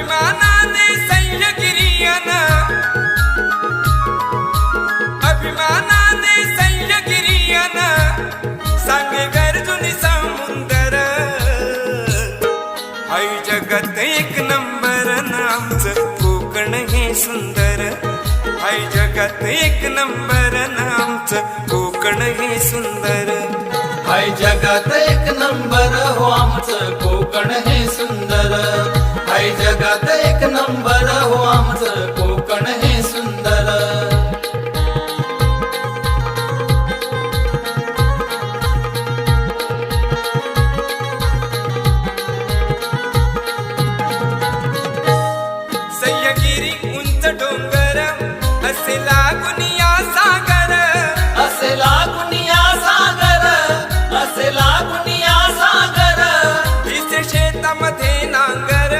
अभिमानाने सह्यागिरीयन, अभिमानाने सह्यागिरीयन सांगे गर्जुनी समुंदर. हाय जगात एक नंबर आमचं कोकण हे सुंदर. हाय जगात एक नंबर आमचं कोकण हे सुंदर. हाय जगात एक नंबर हो आमचं कोकण हे सुंदर. हाय जगात एक नंबर